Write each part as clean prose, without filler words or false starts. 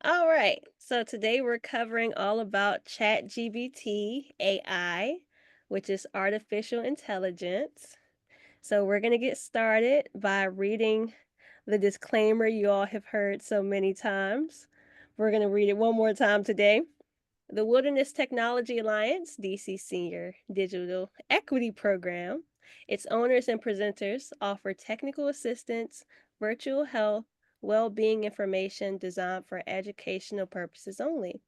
All right. So today we're covering all about ChatGPT AI, which is artificial intelligence. So we're going to get started by reading the disclaimer you all have heard so many times. We're going to read it one more time today. The Wilderness Technology Alliance, DC Senior Digital Equity Program, its owners and presenters offer technical assistance, virtual health, well being information designed for educational purposes only.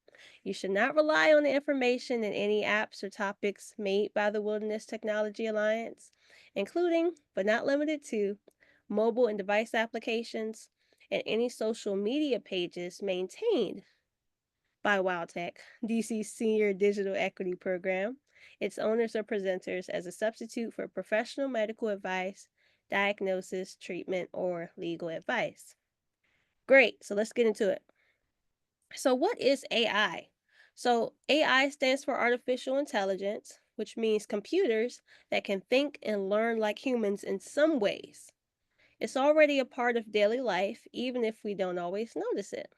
You should not rely on the information in any apps or topics made by the Wilderness Technology Alliance, including, but not limited to, mobile and device applications and any social media pages maintained by WildTech, DC's senior digital equity program. Its owners or presenters as a substitute for professional medical advice, diagnosis, treatment, or legal advice. Great, so let's get into it. So, what is AI? So, AI stands for artificial intelligence, which means computers that can think and learn like humans in some ways. It's already a part of daily life, even if we don't always notice it.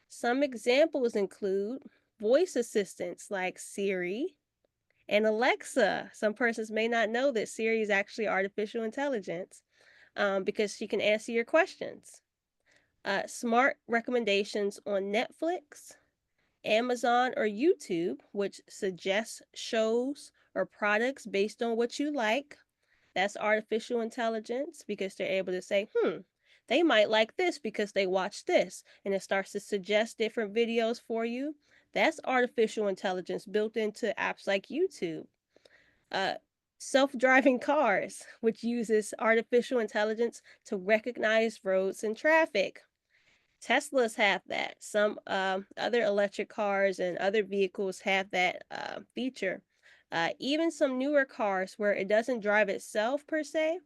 Some examples include voice assistants like Siri and Alexa. Some persons may not know that Siri is actually artificial intelligence because she can answer your questions. Smart recommendations on Netflix, Amazon, or YouTube, which suggests shows or products based on what you like. That's artificial intelligence because they're able to say, they might like this because they watch this, and it starts to suggest different videos for you. That's artificial intelligence built into apps like YouTube. Uh, Self driving cars, which uses artificial intelligence to recognize roads and traffic. Teslas have that. Some other electric cars and other vehicles have that feature. Even some newer cars where it doesn't drive itself per se,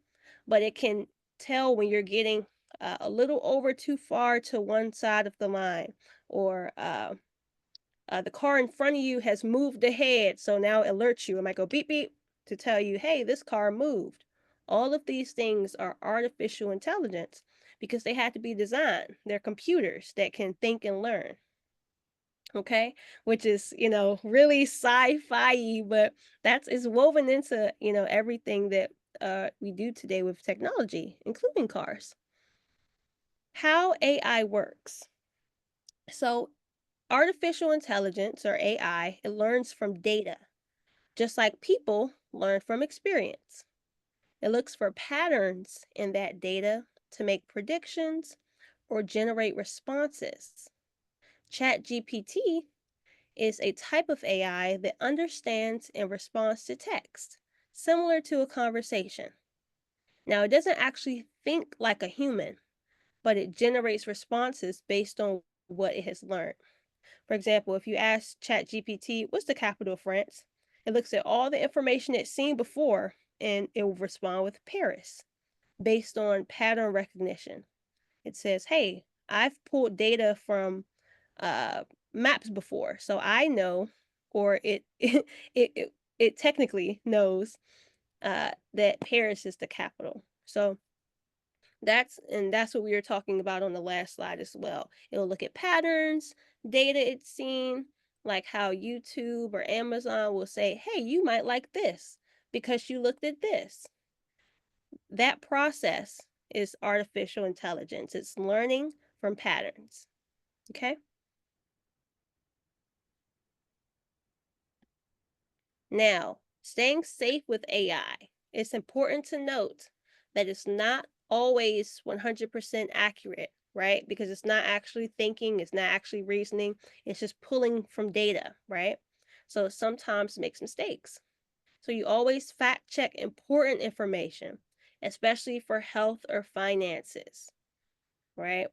but it can tell when you're getting a little over too far to one side of the line, or the car in front of you has moved ahead, so now it alerts you. It might go beep beep to tell you, hey, this car moved. All of these things are artificial intelligence because they had to be designed. They're computers that can think and learn. Okay, which is really sci-fi, but that's is woven into everything that we do today with technology, including cars. How AI works. So artificial intelligence, or AI, it learns from data, just like people learn from experience. It looks for patterns in that data to make predictions or generate responses. ChatGPT is a type of AI that understands and responds to text, similar to a conversation. Now, it doesn't actually think like a human, but it generates responses based on what it has learned. For example, if you ask ChatGPT, what's the capital of France? It looks at all the information it's seen before and it will respond with Paris based on pattern recognition. It says, hey, I've pulled data from uh, maps before, so I know, or it technically knows that Paris is the capital. So that's what we were talking about on the last slide as well. It'll look at patterns, data it's seen, like how YouTube or Amazon will say, hey, you might like this because you looked at this. That process is artificial intelligence. It's learning from patterns. Okay. Now, staying safe with AI, it's important to note that it's not always 100% accurate, right? Because it's not actually thinking, it's not actually reasoning, it's just pulling from data, right? So sometimes it makes mistakes. So you always fact check important information, especially for health or finances, right?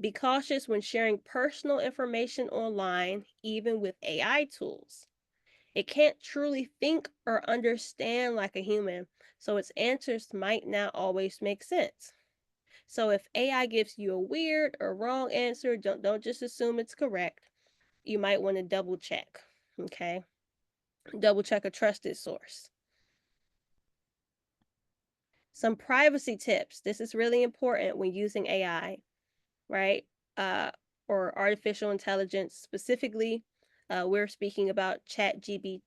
Be cautious when sharing personal information online, even with AI tools. It can't truly think or understand like a human, so its answers might not always make sense. So if AI gives you a weird or wrong answer, don't just assume it's correct. You might want to double check, okay? Double check a trusted source. Some privacy tips. This is really important when using AI, right? Uh or artificial intelligence specifically. We're speaking about ChatGPT,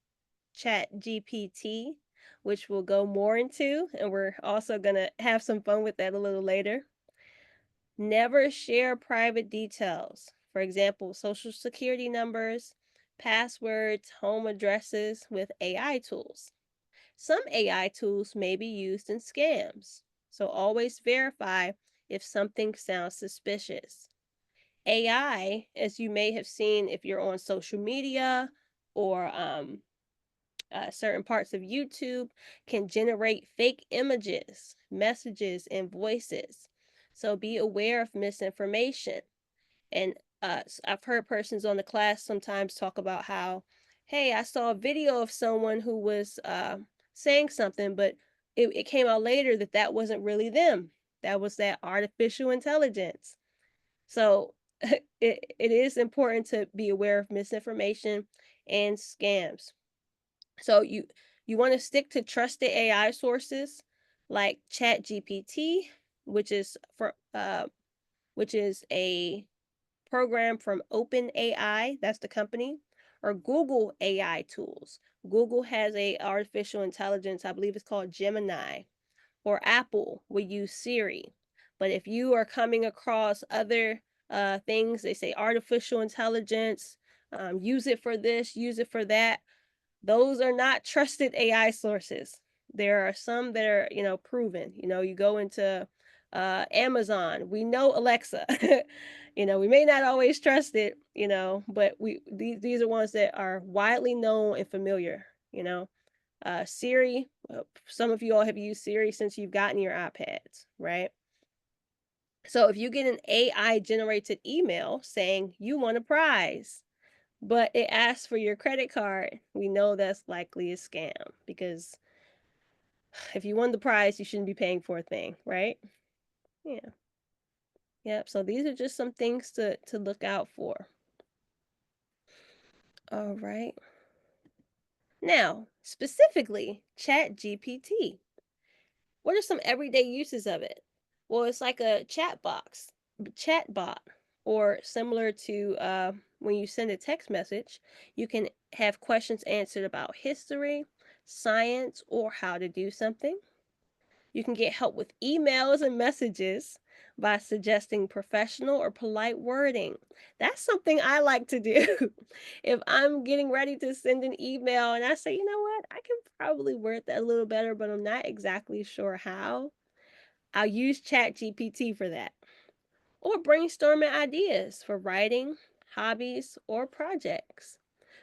which we'll go more into, and we're also going to have some fun with that a little later. Never share private details. For example, social security numbers, passwords, home addresses with AI tools. Some AI tools may be used in scams, so always verify if something sounds suspicious. AI, as you may have seen if you're on social media or certain parts of YouTube, can generate fake images, messages, and voices. So be aware of misinformation. And I've heard persons on the class sometimes talk about how, hey, I saw a video of someone who was saying something, but it came out later that that wasn't really them. That was that artificial intelligence. So it is important to be aware of misinformation and scams. So you want to stick to trusted AI sources like ChatGPT, which is for which is a program from OpenAI, that's the company, or Google AI tools. Google has a artificial intelligence, I believe it's called Gemini, or Apple will use Siri. But if you are coming across other things, they say artificial intelligence, use it for this, use it for that, those are not trusted AI sources. There are some that are, proven. You go into Amazon. We know Alexa. We may not always trust it, but these are ones that are widely known and familiar. Siri. Some of you all have used Siri since you've gotten your iPads, right? So if you get an AI generated email saying you won a prize, but it asks for your credit card, we know that's likely a scam because if you won the prize, you shouldn't be paying for a thing, right? Yeah. Yep. So these are just some things to look out for. All right. Now, specifically, Chat GPT. What are some everyday uses of it? Well, it's like a chat bot, or similar to when you send a text message, you can have questions answered about history, science, or how to do something. You can get help with emails and messages by suggesting professional or polite wording. That's something I like to do. If I'm getting ready to send an email and I say, you know what, I can probably word that a little better, but I'm not exactly sure how, I'll use ChatGPT for that. Or brainstorming ideas for writing, hobbies, or projects.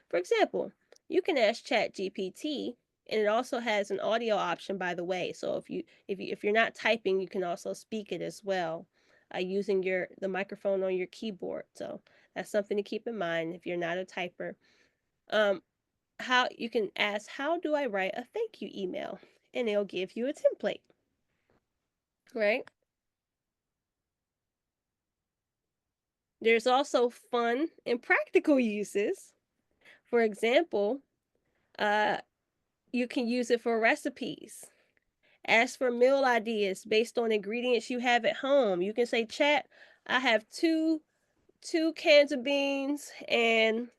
For example, you can ask ChatGPT, and it also has an audio option, by the way. So if you're not typing, you can also speak it as well, using the microphone on your keyboard. So that's something to keep in mind if you're not a typer. Um, how you can ask, how do I write a thank you email, and it'll give you a template, right? There's also fun and practical uses. For example, uh, you can use it for recipes. Ask for meal ideas based on ingredients you have at home. You can say, "Chat, I have two cans of beans and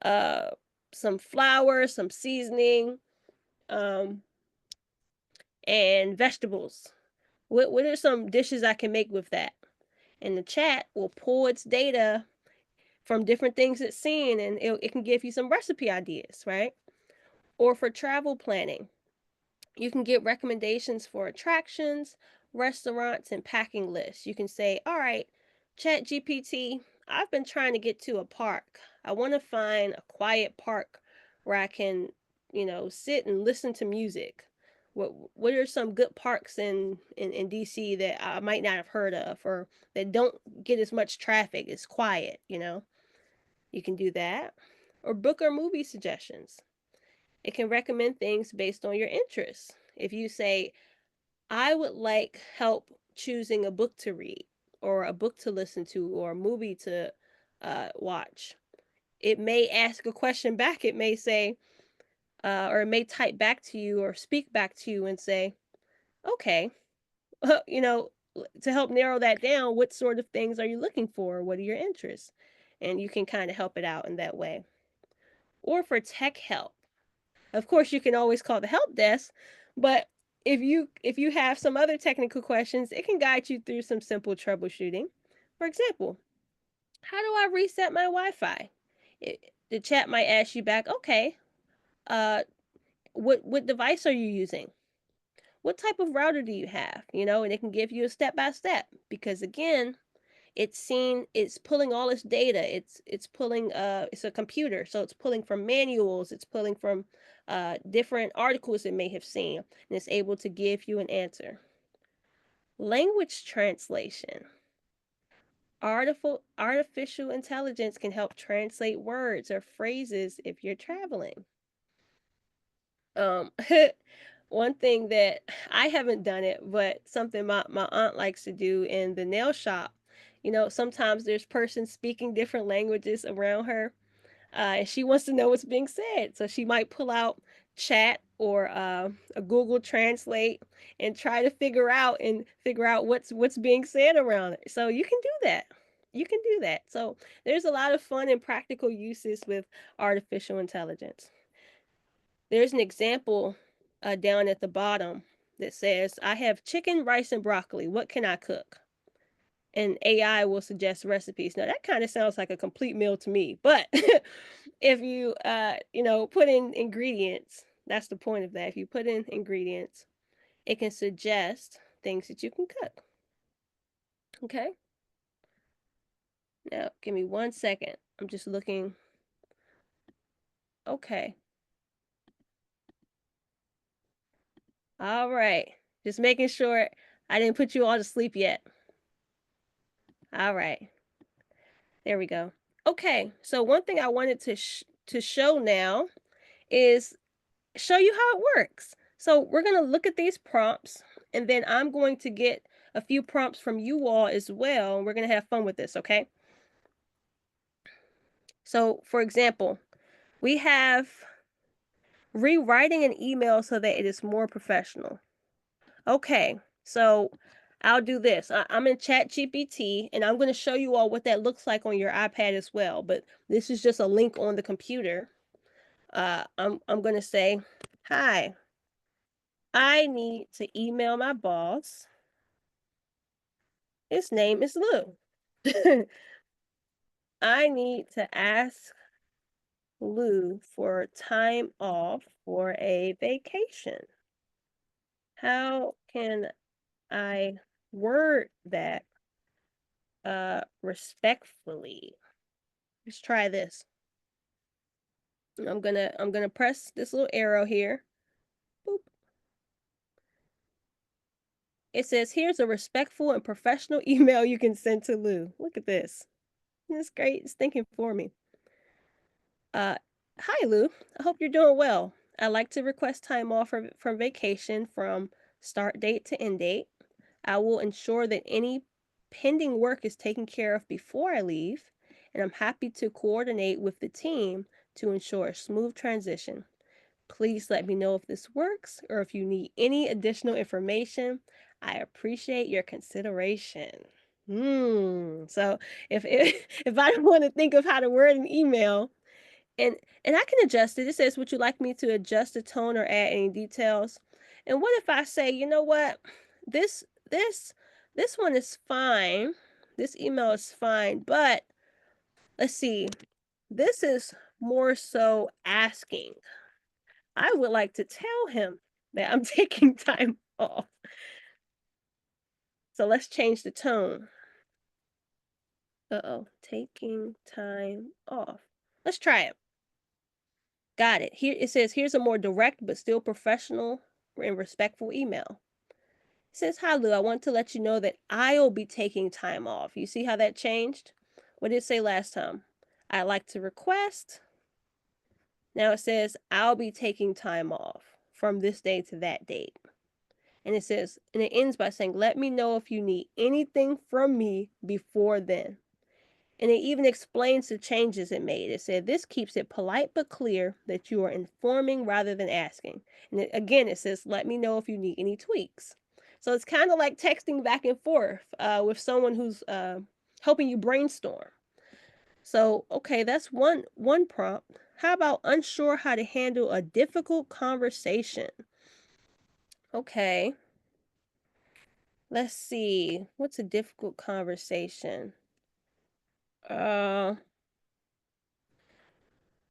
uh some flour, some seasoning, um, and vegetables. What are some dishes I can make with that?" And the chat will pull its data from different things it's seen, and it can give you some recipe ideas, right? Or for travel planning, you can get recommendations for attractions, restaurants, and packing lists. You can say, all right, Chat GPT, I've been trying to get to a park. I want to find a quiet park where I can, sit and listen to music. What are some good parks in DC that I might not have heard of, or that don't get as much traffic? It's quiet, You can do that. Or book or movie suggestions. It can recommend things based on your interests. If you say, I would like help choosing a book to read, or a book to listen to, or a movie to watch, it may ask a question back. It may say, or it may type back to you or speak back to you and say, okay, to help narrow that down, what sort of things are you looking for? What are your interests? And you can kind of help it out in that way. Or for tech help. Of course, you can always call the help desk, but if you have some other technical questions, it can guide you through some simple troubleshooting. For example, how do I reset my Wi-Fi? The chat might ask you back, okay, uh, what device are you using? What type of router do you have? And it can give you a step by step because again, it's pulling all its data. It's pulling it's a computer, so it's pulling from manuals, it's pulling from different articles it may have seen, and it's able to give you an answer. Language translation. Artificial intelligence can help translate words or phrases if you're traveling. Um, one thing that I haven't done it, but something my aunt likes to do in the nail shop. Sometimes there's persons speaking different languages around her, and she wants to know what's being said. So she might pull out chat or a Google Translate and try to figure out what's being said around it. So you can do that. You can do that. So there's a lot of fun and practical uses with artificial intelligence. There's an example down at the bottom that says, I have chicken, rice, and broccoli. What can I cook? And AI will suggest recipes. Now that kind of sounds like a complete meal to me, but if you put in ingredients, that's the point of that. If you put in ingredients, it can suggest things that you can cook. Okay. Now give me 1 second. I'm just looking. Okay. All right. Just making sure I didn't put you all to sleep yet. All right. There we go. Okay, so one thing I wanted to show now is show you how it works. So we're going to look at these prompts, and then I'm going to get a few prompts from you all as well, and we're going to have fun with this, okay? So, for example, we have rewriting an email so that it is more professional. Okay, so I'll do this. I'm in ChatGPT, and I'm going to show you all what that looks like on your iPad as well, but this is just a link on the computer. I'm going to say, hi, I need to email my boss. His name is Lou. I need to ask Lou for time off for a vacation. How can I word that respectfully? Let's try this. I'm gonna press this little arrow here. Boop. It says here's a respectful and professional email you can send to Lou. Look at this. It's great. It's thinking for me. Uh, Hi Lou. I hope you're doing well. I'd like to request time off from vacation from start date to end date. I will ensure that any pending work is taken care of before I leave, and I'm happy to coordinate with the team to ensure a smooth transition. Please let me know if this works or if you need any additional information. I appreciate your consideration. So if I want to think of how to word an email, and I can adjust it. It says, would you like me to adjust the tone or add any details? And what if I say, you know what? This this this one is fine. This email is fine, but let's see. This is more so asking. I would like to tell him that I'm taking time off. So let's change the tone. Uh-oh, taking time off. Let's try it. Got it. Here it says, here's a more direct but still professional and respectful email. It says, hi Lou, I want to let you know that I'll be taking time off. You see how that changed? What did it say last time? I'd like to request. Now it says, I'll be taking time off from this day to that date. And it says, and it ends by saying, let me know if you need anything from me before then. And it even explains the changes it made. It said, this keeps it polite but clear that you are informing rather than asking. And again, it says, let me know if you need any tweaks. So it's kind of like texting back and forth with someone who's helping you brainstorm. So, okay, that's one prompt. How about unsure how to handle a difficult conversation? Okay. Let's see. What's a difficult conversation? Uh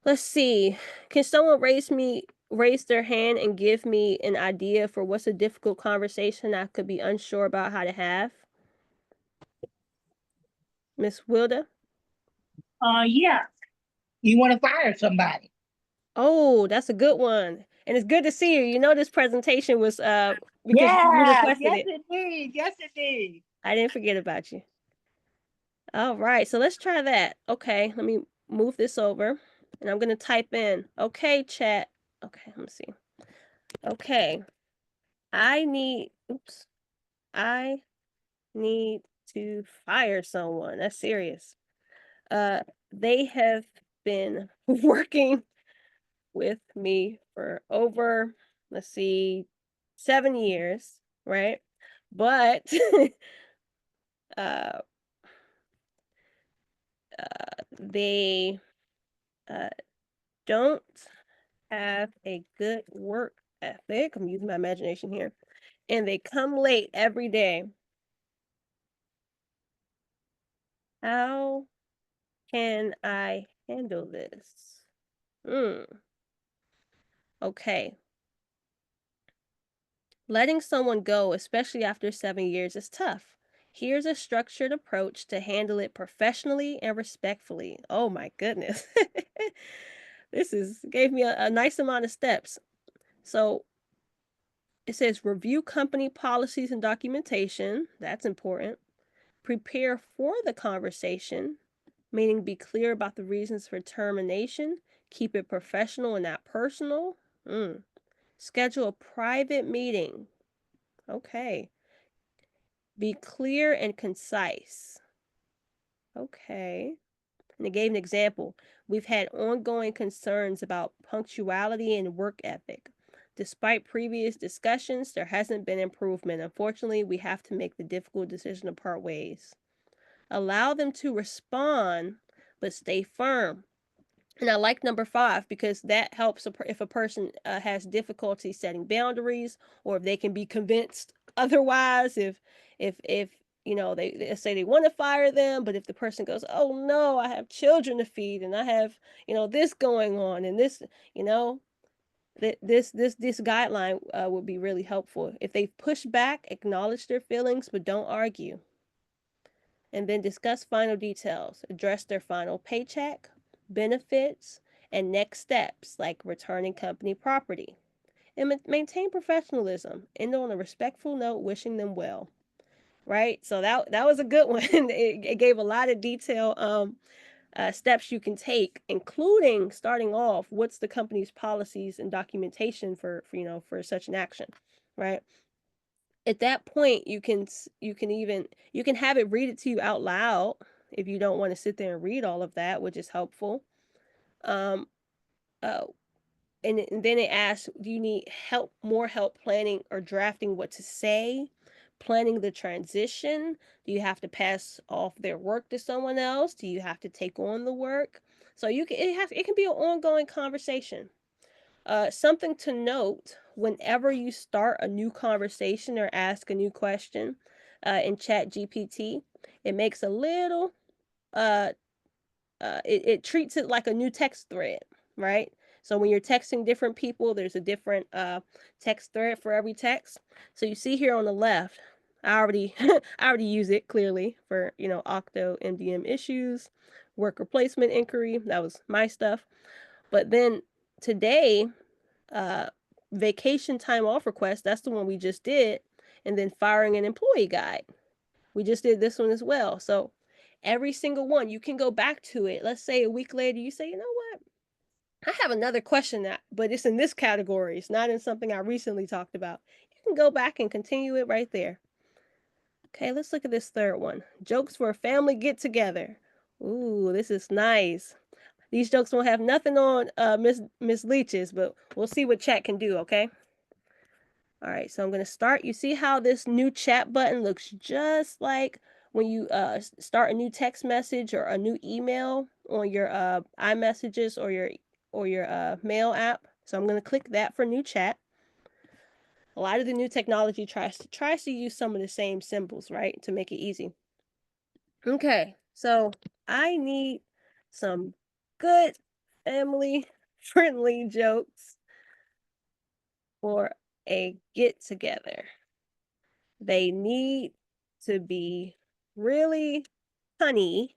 let's see. Can someone raise their hand and give me an idea for what's a difficult conversation I could be unsure about how to have? Miss Wilda? Yeah. You want to fire somebody. Oh, that's a good one. And it's good to see you. You know this presentation was because you Yeah, requested yes it. indeed. Yes indeed. I didn't forget about you. All right, so let's try that. Okay, let me move this over and I'm going to type in, okay, chat. Okay, let me see. Okay, oops, I need to fire someone. That's serious. Uh, they have been working with me for over, let's see, 7 years, right? But uh, they uh, don't have a good work ethic. I'm using my imagination here. And they come late every day. How can I handle this? Hmm. Okay. Letting someone go, especially after 7 years, is tough. Here's a structured approach to handle it professionally and respectfully. Oh my goodness. This is gave me a nice amount of steps. So it says review company policies and documentation. That's important. Prepare for the conversation, meaning be clear about the reasons for termination. Keep it professional and not personal. Schedule a private meeting. Okay. Be clear and concise. Okay. And it gave an example. We've had ongoing concerns about punctuality and work ethic. Despite previous discussions, there hasn't been improvement. Unfortunately, we have to make the difficult decision to part ways. Allow them to respond, but stay firm. And I like number 5 because that helps if a person has difficulty setting boundaries, or if they can be convinced otherwise. If they say they want to fire them, but if the person goes, oh no, I have children to feed and I have this going on and this you know this guideline would be really helpful. If they push back, acknowledge their feelings, but don't argue, and then discuss final details. Address their final paycheck, benefits, and next steps like returning company property. And maintain professionalism. End on a respectful note, wishing them well. Right? So that was a good one. It gave a lot of detail steps you can take, including starting off what's the company's policies and documentation for such an action, right? At that point you can have it read it to you out loud if you don't want to sit there and read all of that, which is helpful. um uh and then it asks, do you need more help planning or drafting what to say, planning the transition? Do you have to pass off their work to someone else? Do you have to take on the work? So it can be an ongoing conversation. Something to note whenever you start a new conversation or ask a new question in Chat GPT, it makes a little, uh, it treats it like a new text thread, right? So when you're texting different people, there's a different text thread for every text. So you see here on the left, I already use it clearly for, Octo MDM issues, work replacement inquiry. That was my stuff. But then today, uh, vacation time off request, that's the one we just did, and then firing an employee guide. We just did this one as well. So every single one, you can go back to it. Let's say a week later, you say, you know what? I have another question that, but it's in this category. It's not in something I recently talked about. You can go back and continue it right there. Okay, let's look at this third one. Jokes for a family get together. Ooh, this is nice. These jokes won't have nothing on Miss Leach's, but we'll see what chat can do, okay? All right, so I'm going to start. You see how this new chat button looks just like when you start a new text message or a new email on your iMessages or your mail app. So I'm going to click that for new chat. A lot of the new technology tries to use some of the same symbols, right, to make it easy. Okay, so I need some good family friendly jokes for a get together. They need to be really funny,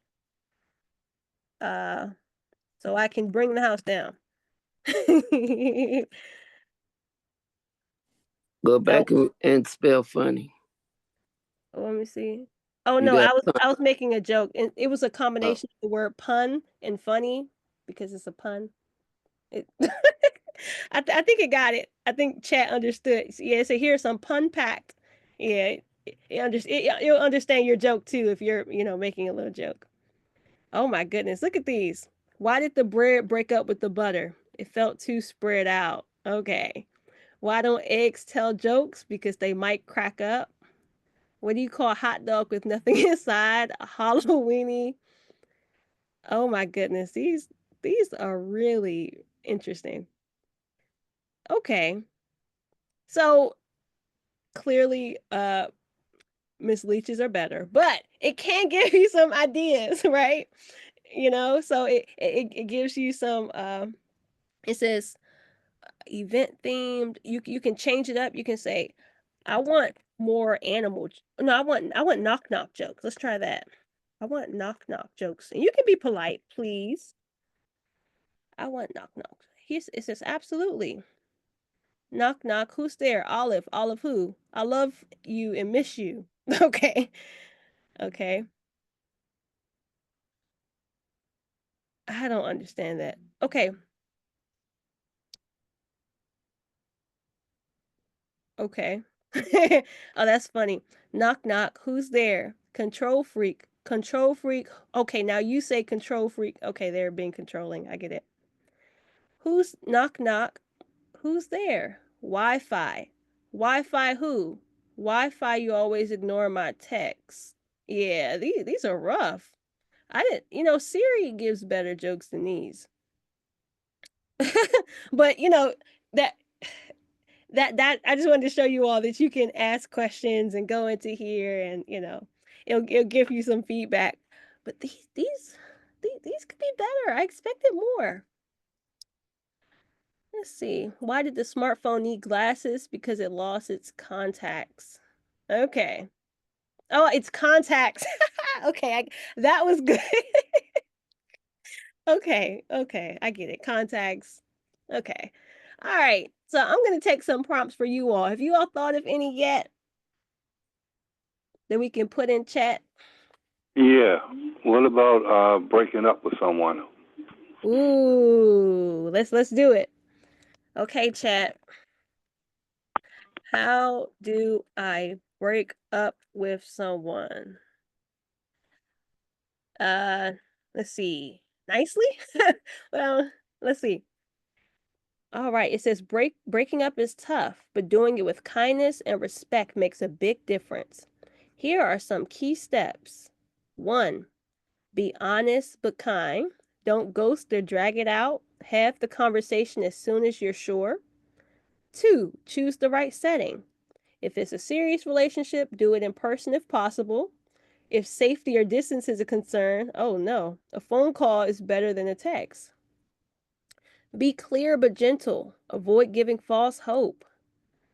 uh, so I can bring the house down. Go So, back and spell funny. let me see. Oh You no, got I was making a joke, and it was a oh, combination of the word pun and funny because it's a pun. It I think it got it. I think chat understood. Yeah, so here's some pun packed. Yeah, you'll understand your joke too if you're, making a little joke. Oh my goodness, look at these. Why did the bread break up with the butter? It felt too spread out. Okay. Why don't eggs tell jokes? Because they might crack up. What do you call a hot dog with nothing inside? A hollow weenie. Oh my goodness, these are really interesting. Okay. So clearly Miss Leach's are better, but it can give you some ideas, right? So it gives you some it says event themed. You can change it up. You can say, I want more no, I want knock knock jokes. Let's try that. I want knock knock jokes. And you can be polite, please. I want knock knock. It says absolutely. Knock knock. Who's there? Olive. Olive who? I love you and miss you. Okay. Okay. I don't understand that. Okay. Okay. Oh, that's funny. Knock knock. Who's there? Control freak. Control freak. Okay, now you say control freak. Okay, they're being controlling. I get it. Who's knock knock? Who's there? Wi-Fi. Wi-Fi who? Wi-Fi you always ignore my texts. Yeah, these are rough. I didn't, Siri gives better jokes than these. But that that I just wanted to show you all that you can ask questions and go into here, and it'll give you some feedback. But these could be better. I expected more. Let's see. Why did the smartphone need glasses? Because it lost its contacts. Okay. Oh, it's contacts. Okay, that was good. Okay, okay, I get it. Contacts. Okay. All right. So I'm gonna take some prompts for you all. Have you all thought of any yet that we can put in chat? Yeah. What about breaking up with someone? Ooh, let's do it. Okay, chat. How do I break up with someone? Uh, let's see. Nicely? Well, let's see. All right, it says breaking up is tough, but doing it with kindness and respect makes a big difference. Here are some key steps. 1. Be honest but kind. Don't ghost or drag it out. Have the conversation as soon as you're sure. 2. Choose the right setting. If it's a serious relationship, do it in person if possible. If safety or distance is a concern, oh no, a phone call is better than a text. Be clear but gentle. Avoid giving false hope.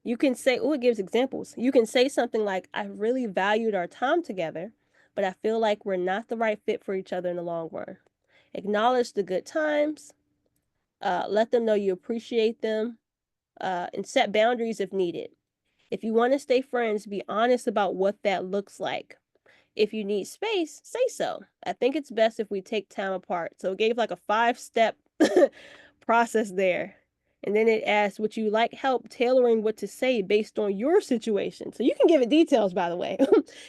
You can say, oh, it gives examples. You can say something like, I really valued our time together, but I feel like we're not the right fit for each other in the long run. Acknowledge the good times. Let them know you appreciate them, and set boundaries if needed. If you want to stay friends, be honest about what that looks like. If you need space, say so. I think it's best if we take time apart. So it gave like a 5-step process there. And then it asked, would you like help tailoring what to say based on your situation? So you can give it details, by the way.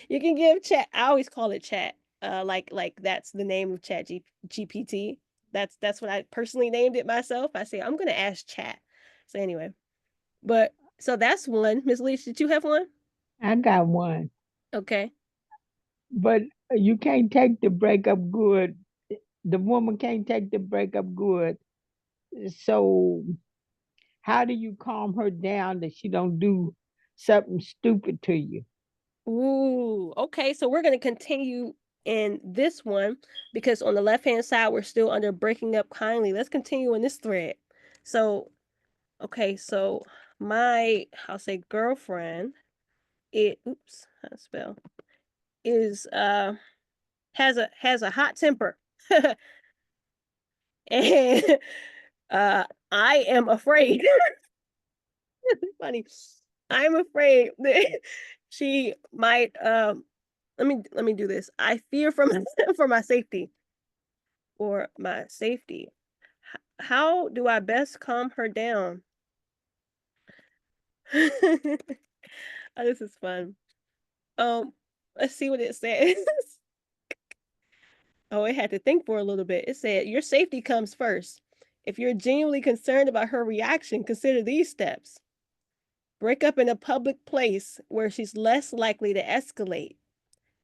You can give chat. I always call it chat. Like that's the name of chat GPT. That's what I personally named it myself. I say, I'm gonna ask chat. So anyway, but So that's one. Miss Leach, did you have one? I got one, Okay. but you can't take the breakup good. The woman can't take the breakup good. So how do you calm her down that she don't do something stupid to you? Ooh, okay. So we're going to continue in this one because on the left-hand side, we're still under breaking up kindly. Let's continue in this thread. So, okay, so I'll say girlfriend, oops, how to spell, is, has a hot temper. And, I am afraid. Funny. I'm afraid that she might, let me do this. I fear for my for my safety. For my safety. How do I best calm her down? Oh, this is fun. Um, let's see what it says. Oh, it had to think for a little bit. It said, your safety comes first. If you're genuinely concerned about her reaction, consider these steps. Break up in a public place where she's less likely to escalate.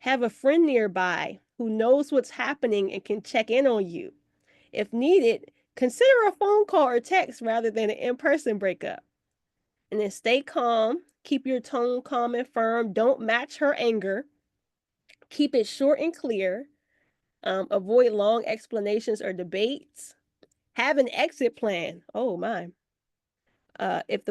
Have a friend nearby who knows what's happening and can check in on you. If needed, consider a phone call or text rather than an in-person breakup. And then stay calm. Keep your tone calm and firm. Don't match her anger. Keep it short and clear. Avoid long explanations or debates. Have an exit plan. Oh my. If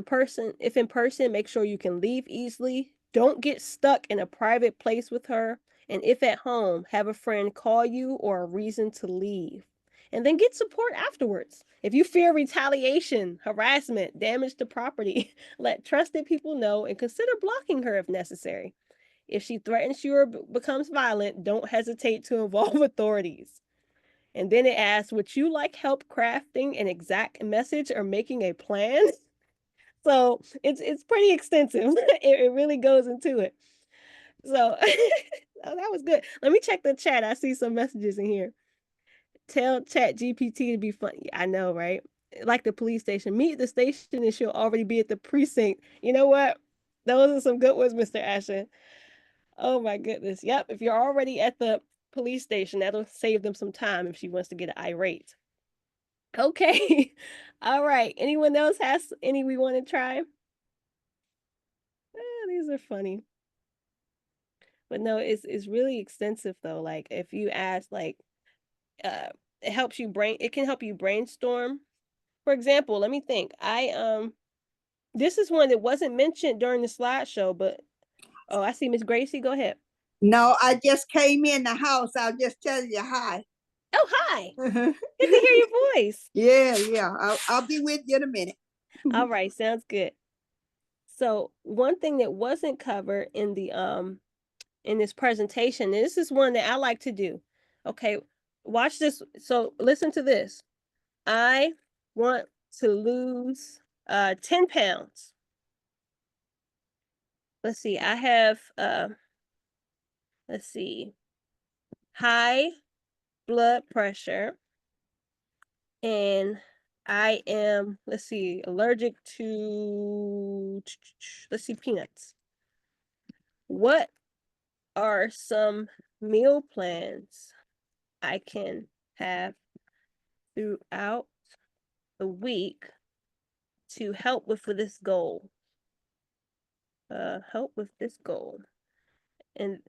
in person, make sure you can leave easily. Don't get stuck in a private place with her. And if at home, have a friend call you or a reason to leave. And then get support afterwards. If you fear retaliation, harassment, damage to property, let trusted people know and consider blocking her if necessary. If she threatens you or becomes violent, don't hesitate to involve authorities. And then it asks, would you like help crafting an exact message or making a plan? So it's pretty extensive. It really goes into it. So oh, that was good. Let me check the chat. I see some messages in here. Tell Chat GPT to be funny. I know, right? Like the police station. Meet at the station and she'll already be at the precinct. You know what? Those are some good ones, Mr. Ashton. Oh my goodness. Yep. If you're already at the police station, that'll save them some time if she wants to get irate. Okay. All right. Anyone else has any we want to try? These are funny. But no, it's really extensive though. Like if you ask like it can help you brainstorm. For example, let me think. This is one that wasn't mentioned during the slideshow, but oh, I see Miss Gracie. Go ahead. No, I just came in the house. I'll just tell you hi. Oh, hi. Good to hear your voice. Yeah. I'll be with you in a minute. All right, sounds good. So one thing that wasn't covered in this presentation, and this is one that I like to do. Okay, watch this. So listen to this. I want to lose 10 pounds. Let's see. I have let's see, high blood pressure, and I am, let's see, allergic to, let's see, peanuts. What are some meal plans I can have throughout the week to help with this goal? Help with this goal. And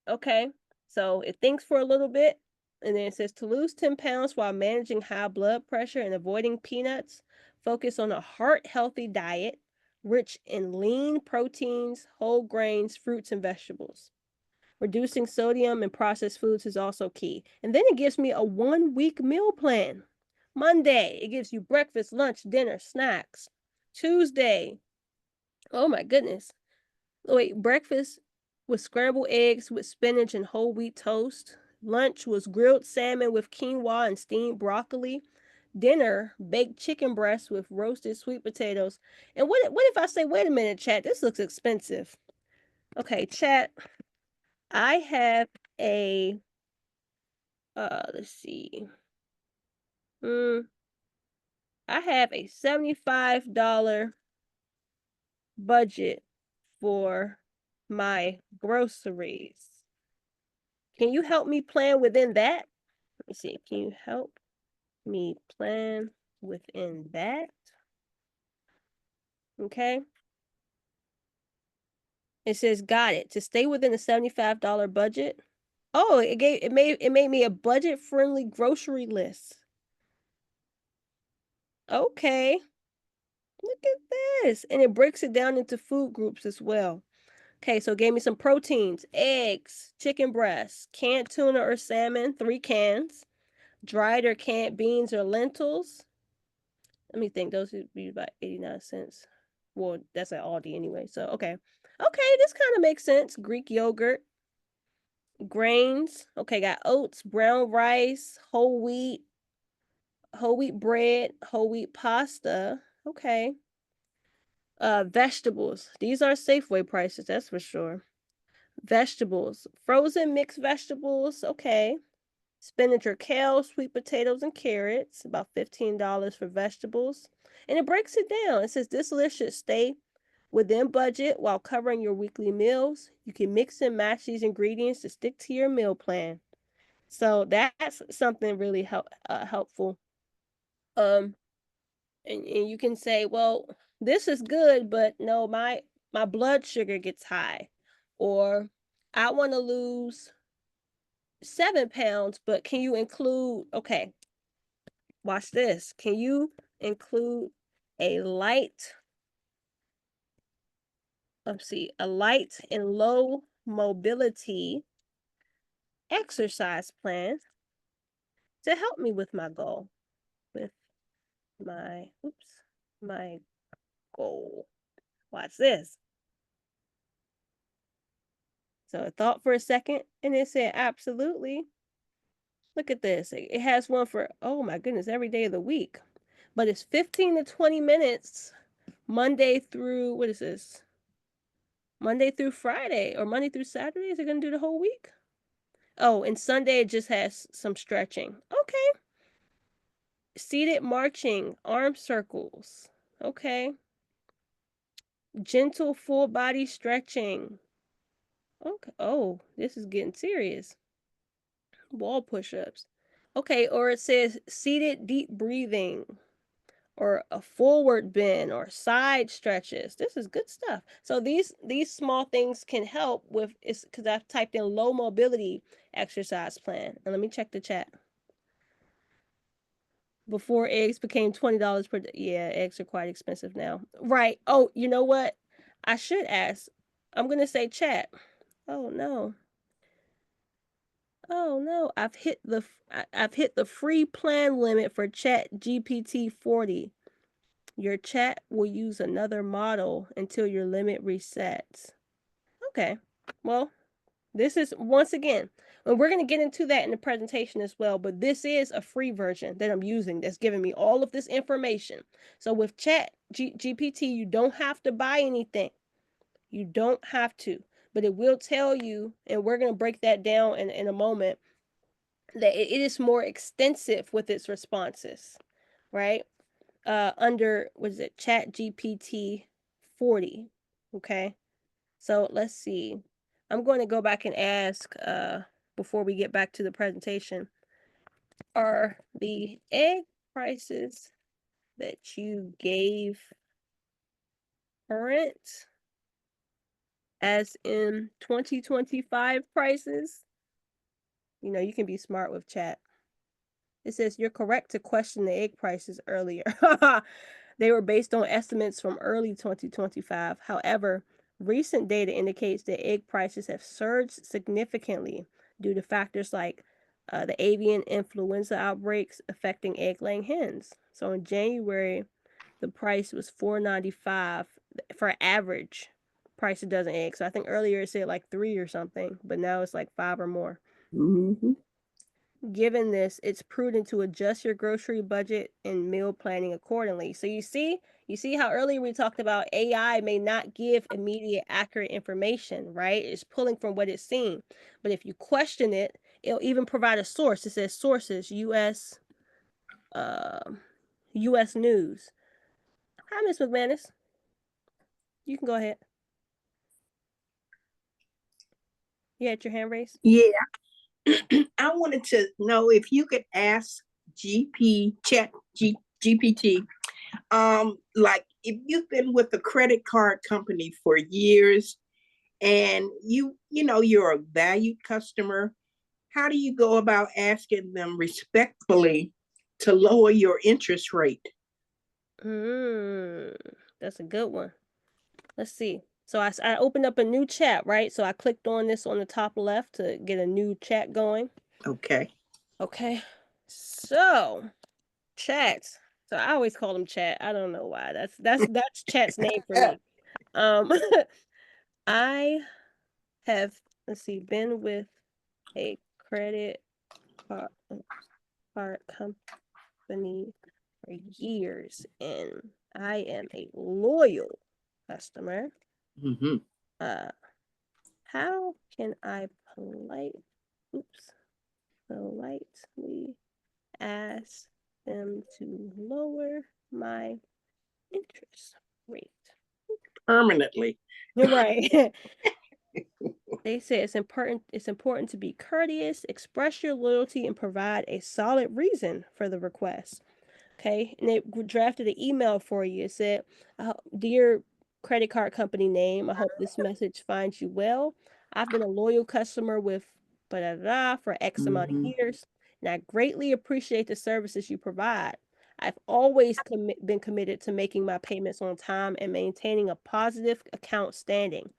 okay, so it thinks for a little bit, and then it says to lose 10 pounds while managing high blood pressure and avoiding peanuts, focus on a heart healthy diet rich in lean proteins, whole grains, fruits, and vegetables. Reducing sodium and processed foods is also key. And then it gives me a 1 week meal plan. Monday, it gives you breakfast, lunch, dinner, snacks. Tuesday, oh my goodness. Wait, breakfast was scrambled eggs with spinach and whole wheat toast. Lunch was grilled salmon with quinoa and steamed broccoli. Dinner, baked chicken breast with roasted sweet potatoes. And what if I say, wait a minute, chat, this looks expensive. Okay, chat, I have a let's see. I have a $75 budget for my groceries. Can you help me plan within that? Let me see. Can you help me plan within that? Okay. It says got it. To stay within the $75 budget. Oh, it made me a budget friendly grocery list. Okay. Look at this. And it breaks it down into food groups as well. Okay, so it gave me some proteins, eggs, chicken breasts, canned tuna or salmon, 3 cans, dried or canned beans or lentils. Let me think, those would be about 89 cents. Well, that's at Aldi anyway, so okay. Okay, this kind of makes sense. Greek yogurt, grains. Okay, got oats, brown rice, whole wheat bread, whole wheat pasta. Okay. Vegetables. These are Safeway prices, that's for sure. Vegetables. Frozen mixed vegetables. Okay. Spinach or kale, sweet potatoes, and carrots. About $15 for vegetables. And it breaks it down. It says this list should stay within budget while covering your weekly meals. You can mix and match these ingredients to stick to your meal plan. So that's something really helpful. Um, and you can say, well, this is good, but no, my blood sugar gets high, or I want to lose 7 pounds, but can you include? Okay, watch this. Can you include a light? Let's see, a light and low mobility exercise plan to help me with my goal. With my goal. Watch this. So I thought for a second and it said absolutely. Look at this. It has one for, oh my goodness, every day of the week. But it's 15 to 20 minutes Monday through, what is this? Monday through Friday or Monday through Saturday? Is it going to do the whole week? Oh, and Sunday it just has some stretching. Okay. Seated marching, arm circles. Okay. Gentle full body stretching. Okay. Oh, this is getting serious. Wall push-ups. Okay, or it says seated deep breathing or a forward bend or side stretches. This is good stuff. So these small things can help with it's because I've typed in low mobility exercise plan. And let me check the chat. Before eggs became $20 per day. Yeah, eggs are quite expensive now. Right. Oh, you know what? I should ask. I'm gonna say chat. Oh no. Oh no, I've hit the free plan limit for Chat GPT 40. Your chat will use another model until your limit resets. Okay. Well, this is once again, and we're going to get into that in the presentation as well, but this is a free version that I'm using that's giving me all of this information. So with Chat GPT, you don't have to buy anything. You don't have to, but it will tell you, and we're going to break that down in a moment, that it is more extensive with its responses, right? Under, what is it, Chat GPT 40. Okay. So let's see. I'm going to go back and ask, before we get back to the presentation, are the egg prices that you gave current as in 2025 prices? You know, you can be smart with chat. It says you're correct to question the egg prices earlier. They were based on estimates from early 2025. However, recent data indicates that egg prices have surged significantly due to factors like the avian influenza outbreaks affecting egg laying hens. So in January, the price was $4.95 for average price a dozen eggs. So I think earlier it said like 3 or something, but now it's like 5 or more. Mm-hmm. Given this, it's prudent to adjust your grocery budget and meal planning accordingly. So you see how earlier we talked about AI may not give immediate accurate information, right? It's pulling from what it's seeing. But if you question it, it'll even provide a source. It says sources, US News. Hi, Miss McManus. You can go ahead. You had your hand raised? Yeah. I wanted to know if you could ask GPT, like if you've been with a credit card company for years and you're a valued customer, how do you go about asking them respectfully to lower your interest rate? Mm, that's a good one. Let's see. So I opened up a new chat, right? So I clicked on this on the top left to get a new chat going. Okay. Okay. So, chat. So I always call them chat. I don't know why. That's chat's name for me. Um I have, let's see, been with a credit card, card company for years, and I am a loyal customer. Mm-hmm. Uh, how can I politely ask them to lower my interest rate? Permanently. Right. They say it's important to be courteous, express your loyalty, and provide a solid reason for the request. Okay, and it drafted an email for you. It said, "Dear credit card company name, I hope this message finds you well. I've been a loyal customer with blah, blah, blah for X amount of Mm-hmm. years, and I greatly appreciate the services you provide. I've always been committed to making my payments on time and maintaining a positive account standing.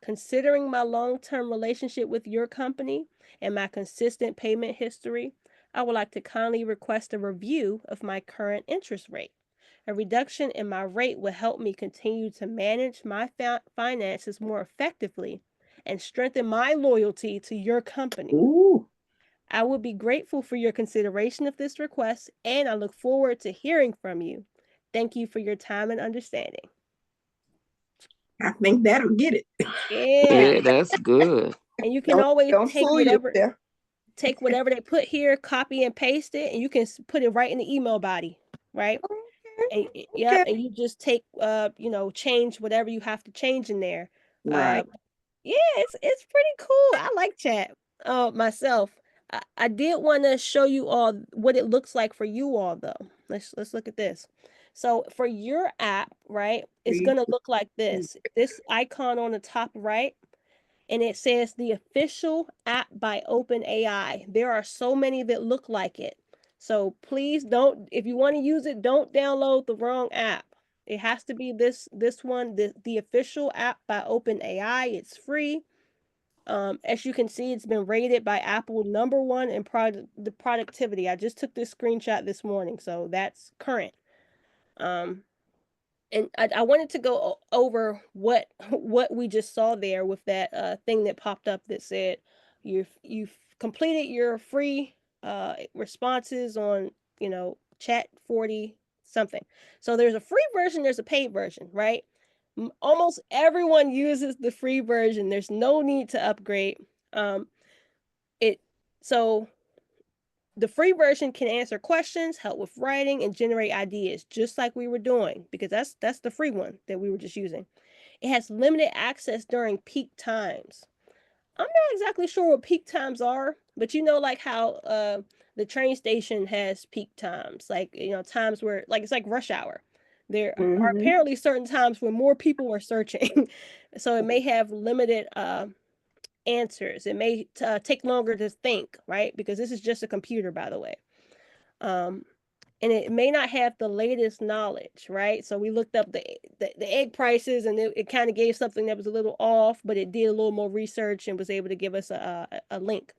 Considering my long-term relationship with your company and my consistent payment history, I would like to kindly request a review of my current interest rate. A reduction in my rate will help me continue to manage my finances more effectively and strengthen my loyalty to your company. Ooh, I would be grateful for your consideration of this request, and I look forward to hearing from you. Thank you for your time and understanding." I think that'll get it. Yeah, Yeah, that's good. and you can Don't always don't fool yourself. take whatever they put here, copy and paste it, and you can put it right in the email body, right? And yep, Okay. and you just take change whatever you have to change in there. Uh Right. yeah, it's pretty cool. I like chat. Myself. I did want to show you all what it looks like for you all though. Let's look at this. So for your app, right, it's Read. gonna look like this. This icon on the top right, and it says the official app by OpenAI. There are so many that look like it. So please don't, if you want to use it, don't download the wrong app. It has to be this one, the official app by OpenAI. It's free. As you can see, it's been rated by Apple #1 in the productivity. I just took this screenshot this morning, so that's current. Um, and I wanted to go over what we just saw there with that thing that popped up that said you've completed your free responses on chat 40 something. So there's a free version, there's a paid version, right? Almost everyone uses the free version. There's no need to upgrade. It so the free version can answer questions, help with writing, and generate ideas, just like we were doing, because that's the free one that we were just using. It has limited access during peak times. I'm not exactly sure what peak times are, but like how the train station has peak times, like times where like it's like rush hour. There are Mm-hmm. apparently certain times when more people are searching, so it may have limited answers. It may take longer to think, right? Because this is just a computer, by the way. Um, and it may not have the latest knowledge, right? So we looked up the egg prices, and it kind of gave something that was a little off, but it did a little more research and was able to give us a link.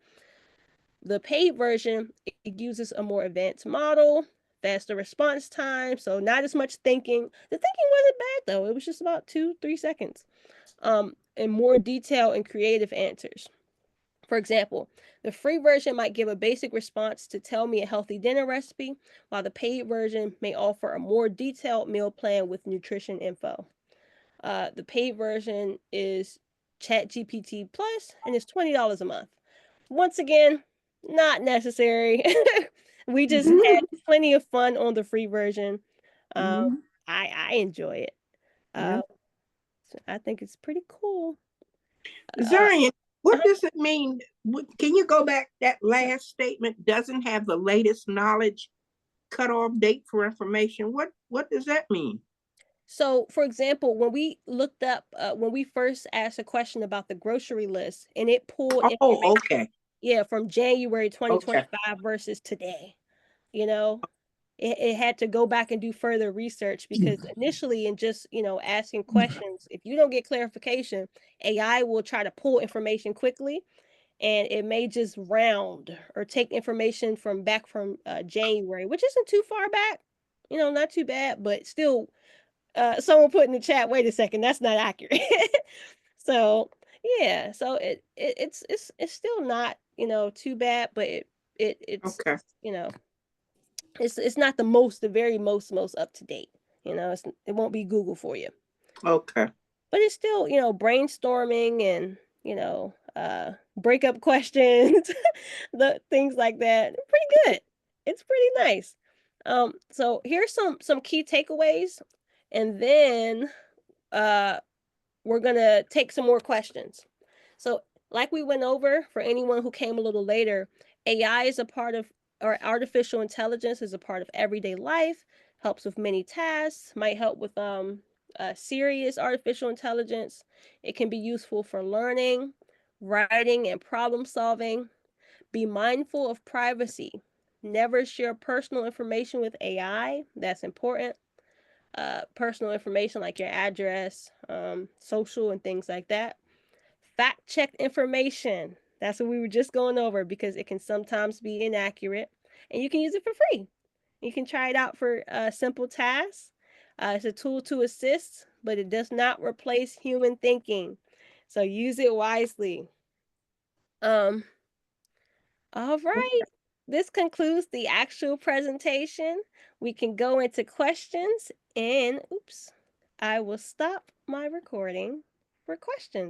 The paid version, it uses a more advanced model, faster response time, so not as much thinking. The thinking wasn't bad though; it was just about 2-3 seconds. And more detailed and creative answers. For example, the free version might give a basic response to tell me a healthy dinner recipe, while the paid version may offer a more detailed meal plan with nutrition info. The paid version is ChatGPT Plus, and it's $20 a month. Once again, not necessary. We just had plenty of fun on the free version. Um, Mm-hmm. I enjoy it. Yeah. Uh, I think it's pretty cool. Uh, Zion, uh what does it mean? Can you go back? That last statement doesn't have the latest knowledge cutoff date for information. What does that mean? So, for example, when we looked up, when we first asked a question about the grocery list, and it pulled Oh, information, okay. yeah, from January Okay. 2025 versus today, you know, it had to go back and do further research because initially, in just, asking questions, if you don't get clarification, AI will try to pull information quickly, and it may just round or take information from back from January, which isn't too far back, not too bad, but still someone put in the chat, wait a second, that's not accurate. So yeah, so it's still not, too bad, but it's Okay. it's not the very most up to date. It won't be Google for you. Okay. But it's still, brainstorming and, breakup questions, the things like that. Pretty good. It's pretty nice. So here's some key takeaways, and then uh we're gonna take some more questions. So, like we went over, for anyone who came a little later, AI is a part of, or artificial intelligence is a part of everyday life, helps with many tasks, might help with serious artificial intelligence. It can be useful for learning, writing, and problem solving. Be mindful of privacy. Never share personal information with AI. That's important. Personal information like your address, social, and things like that. Fact check information. That's what we were just going over because it can sometimes be inaccurate, and you can use it for free. You can try it out for simple tasks. It's a tool to assist, but it does not replace human thinking. So use it wisely. Um, all right. This concludes the actual presentation. We can go into questions, and oops, I will stop my recording for questions.